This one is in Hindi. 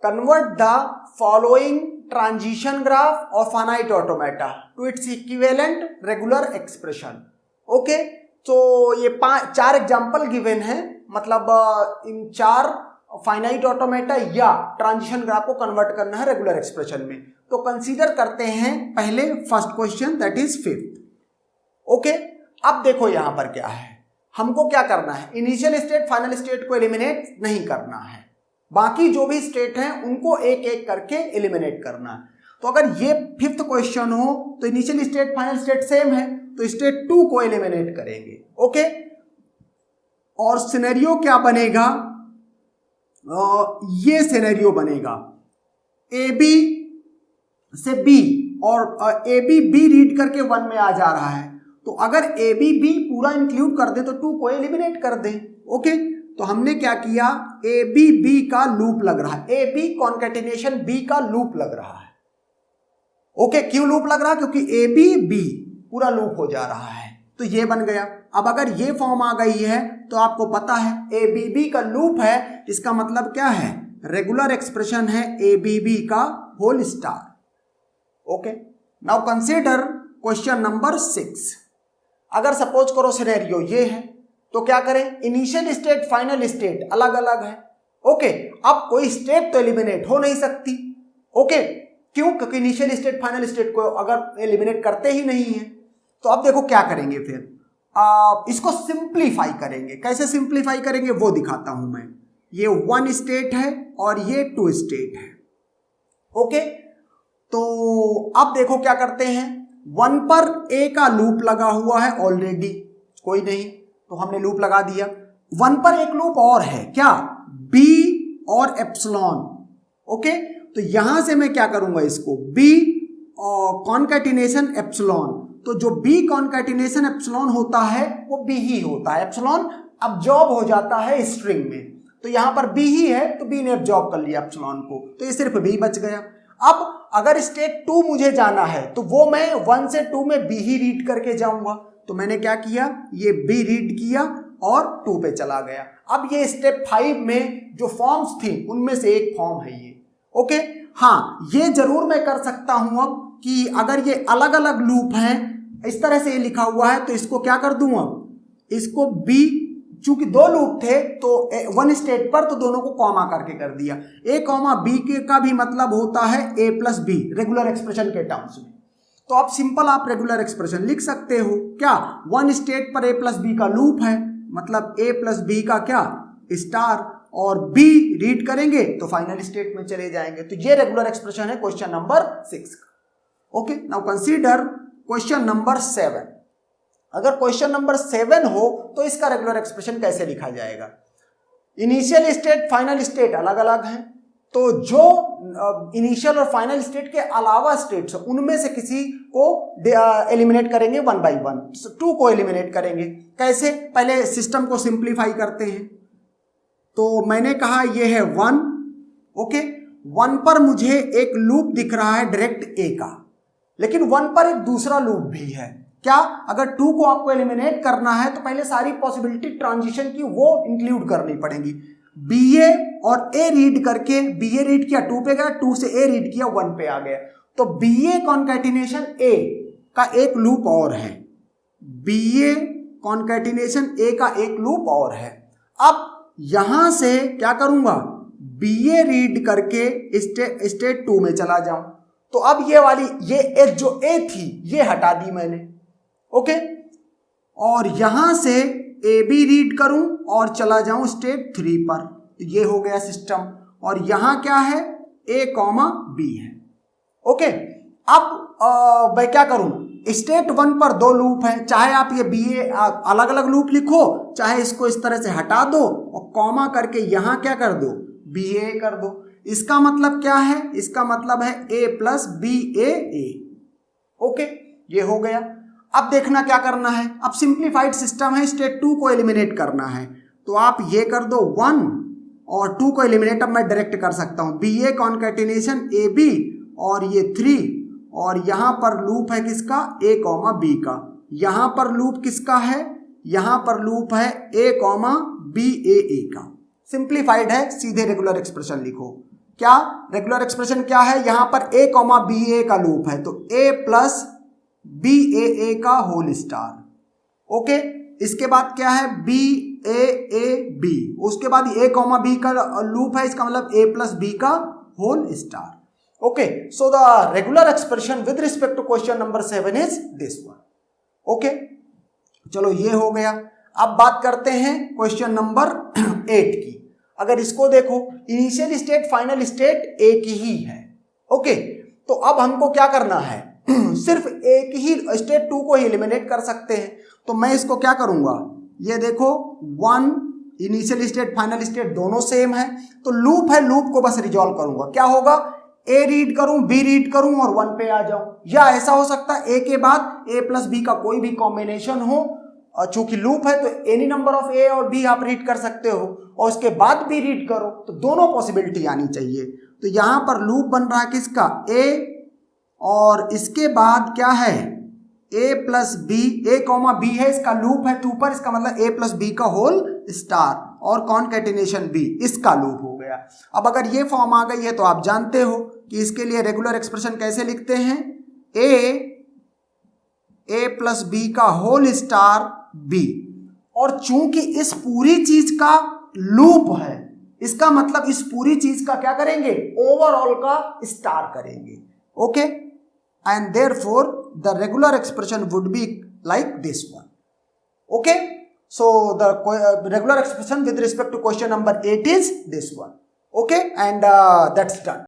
convert the following transition graph of finite automata to its equivalent regular expression. Okay, तो ये चार एग्जाम्पल गिवन है, मतलब इन चार फाइनाइट ऑटोमेटा या ट्रांजिशन ग्राफ को कन्वर्ट करना है रेगुलर एक्सप्रेशन में। तो कंसीडर करते हैं पहले first question, that is fifth. Okay, अब देखो यहां पर क्या है, हमको क्या करना है, इनिशियल स्टेट फाइनल स्टेट को एलिमिनेट नहीं करना है, बाकी जो भी स्टेट हैं उनको एक एक करके एलिमिनेट करना है। तो अगर ये फिफ्थ क्वेश्चन हो तो initial state final state same है, तो स्टेट 2 को एलिमिनेट करेंगे। ओके, और सिनेरियो क्या बनेगा, ये सिनेरियो बनेगा ए बी से बी, और ए बी बी रीड करके 1 में आ जा रहा है, तो अगर ए बी बी पूरा इंक्लूड कर दे तो 2 को एलिमिनेट कर दें। ओके, तो हमने क्या किया, ए बी बी का लूप लग रहा है, ए बी कॉन्केटिनेशन बी का लूप लग रहा है। ओके, क्यों लूप लग रहा है, क्योंकि ए बी बी पूरा लूप हो जा रहा है, तो ये बन गया। अब अगर ये फॉर्म आ गई है तो आपको पता है ए बी बी का लूप है, इसका मतलब क्या है, रेगुलर एक्सप्रेशन है ए बी बी का whole star. Okay, now consider question number 6। अगर सपोज करो सिनेरियो ये है, तो क्या करें, इनिशियल स्टेट फाइनल स्टेट अलग अलग है। ओके, अब कोई स्टेट तो एलिमिनेट हो नहीं सकती। ओके, क्यों, क्योंकि इनिशियल स्टेट फाइनल स्टेट को अगर एलिमिनेट करते ही नहीं है। तो अब देखो क्या करेंगे, फिर इसको सिंप्लीफाई करेंगे। कैसे सिंप्लीफाई करेंगे वो दिखाता हूं मैं। ये 1 स्टेट है और ये 2 स्टेट है। ओके, तो अब देखो क्या करते हैं, 1 पर ए का लूप लगा हुआ है ऑलरेडी, कोई नहीं, तो हमने लूप लगा दिया। 1 पर एक लूप और है, क्या, बी और एप्सिलॉन। ओके, तो यहां से मैं क्या करूंगा, इसको बी और कॉन्कैटिनेशन एप्सिलॉन, तो जो बी कॉन्कैटिनेशन एप्सिलॉन होता है वो बी ही होता है। एप्सिलॉन अब्जॉर्ब हो जाता है स्ट्रिंग में, तो यहां पर बी ही है तो बी ने अब्जॉर्ब कर लिया एप्सिलॉन को, तो ये सिर्फ बी बच गया। अब अगर स्टेट 2 मुझे जाना है तो वो मैं 1 से 2 में बी ही रीड करके जाऊंगा, तो मैंने क्या किया, ये बी रीड किया और 2 पे चला गया। अब ये स्टेप 5 में जो फॉर्म्स थी उनमें से एक फॉर्म है ये। ओके, हाँ, ये जरूर मैं कर सकता हूं अब कि अगर ये अलग अलग लूप हैं, इस तरह से ये लिखा हुआ है, तो इसको क्या कर दूं, अब इसको बी, चूंकि 2 लूप थे तो 1 स्टेट पर, तो दोनों को कॉमा करके कर दिया। ए कॉमा बी के का भी मतलब होता है ए प्लस बी रेगुलर एक्सप्रेशन के टर्म्स में। तो अब सिंपल आप रेगुलर एक्सप्रेशन लिख सकते हो, क्या, 1 स्टेट पर ए प्लस बी का लूप है, मतलब ए प्लस बी का क्या, स्टार, और बी रीड करेंगे तो फाइनल स्टेट में चले जाएंगे। तो ये रेगुलर एक्सप्रेशन है क्वेश्चन नंबर 6 का। Okay, now consider question number 7। अगर क्वेश्चन नंबर 7 हो तो इसका रेगुलर एक्सप्रेशन कैसे लिखा जाएगा, इनिशियल स्टेट फाइनल स्टेट अलग अलग हैं, तो जो इनिशियल और फाइनल स्टेट के अलावा स्टेट्स उनमें से किसी को एलिमिनेट करेंगे 1 by 1, 2 को एलिमिनेट करेंगे। कैसे, पहले सिस्टम को सिंप्लीफाई करते हैं। तो मैंने कहा ये है 1। ओके, 1 पर मुझे एक लूप दिख रहा है डायरेक्ट ए का, लेकिन 1 पर एक दूसरा लूप भी है। क्या, अगर 2 को आपको एलिमिनेट करना है तो पहले सारी पॉसिबिलिटी ट्रांजिशन की वो इंक्लूड करनी पड़ेगी। बी ए और ए रीड करके, बी ए रीड किया 2 पे गया, 2 से ए रीड किया 1 पे आ गया, तो बी ए कॉन्कैटिनेशन ए का एक लूप और है, बी ए कॉन्कैटिनेशन ए का एक लूप और है। अब यहां से क्या करूंगा, बी ए रीड करके स्टेट 2 में चला जाऊं, तो अब ये वाली ये एच जो ए थी ये हटा दी मैंने। ओके, और यहां से ए बी रीड करूं और चला जाऊं स्टेट 3 पर, तो ये हो गया सिस्टम। और यहां क्या है, ए कॉमा बी है। ओके, अब मैं क्या करूं, स्टेट 1 पर 2 लूप है, चाहे आप ये बी ए अलग अलग लूप लिखो, चाहे इसको इस तरह से हटा दो और कॉमा करके यहां क्या कर दो, बी ए कर दो। इसका मतलब क्या है, इसका मतलब है ए प्लस बी ए। ओके, ये हो गया। अब देखना क्या करना है, अब सिंप्लीफाइड सिस्टम है, स्टेट 2 को एलिमिनेट करना है, तो आप ये कर दो 1 और 2 को एलिमिनेट अब मैं डायरेक्ट कर सकता हूं, B A concatenation A B और ये 3, और यहां पर लूप है किसका, ए कॉमा बी का, यहां पर लूप किसका है, यहां पर लूप है ए कॉमा बी ए का। सिंप्लीफाइड है, सीधे रेगुलर एक्सप्रेशन लिखो। क्या रेगुलर एक्सप्रेशन क्या है, यहां पर a कॉमा बी ए का लूप है तो a प्लस बी ए का होल स्टार। ओके, इसके बाद क्या है बी ए बी, उसके बाद a कॉमा बी का लूप है, इसका मतलब a प्लस बी का whole star. Okay, so the regular expression with respect to question number 7 is this one. Okay, चलो ये हो गया। अब बात करते हैं क्वेश्चन नंबर 8 की। अगर इसको देखो, इनिशियल स्टेट फाइनल स्टेट एक ही है। ओके, तो अब हमको क्या करना है सिर्फ एक ही स्टेट 2 को ही एलिमिनेट कर सकते हैं। तो मैं इसको क्या करूंगा, ये देखो 1 इनिशियल स्टेट फाइनल स्टेट दोनों सेम है, तो लूप है, लूप को बस रिजॉल्व करूंगा। क्या होगा, ए रीड करूं, बी रीड करूं और 1 पे आ जाऊं, या ऐसा हो सकता है ए के बाद ए प्लस बी का कोई भी कॉम्बिनेशन हो, और चूंकि लूप है तो एनी नंबर ऑफ ए और बी आप रीड कर सकते हो और उसके बाद बी रीड करो, तो दोनों पॉसिबिलिटी आनी चाहिए। तो यहां पर लूप बन रहा है किसका, ए, और इसके बाद क्या है ए प्लस बी, ए कॉमा बी है, इसका लूप है 2 पर, इसका मतलब ए प्लस बी का होल स्टार और कॉन्कैटिनेशन बी, इसका लूप हो गया। अब अगर ये फॉर्म आ गई है तो आप जानते हो कि इसके लिए रेगुलर एक्सप्रेशन कैसे लिखते हैं, ए प्लस बी का होल स्टार बी, और चूंकि इस पूरी चीज का लूप है, इसका मतलब इस पूरी चीज का क्या करेंगे, ओवरऑल का स्टार करेंगे। Okay, and therefore the regular expression would be like this one. Okay, so the regular expression with respect to question number 8 is this one. Okay, and that's done.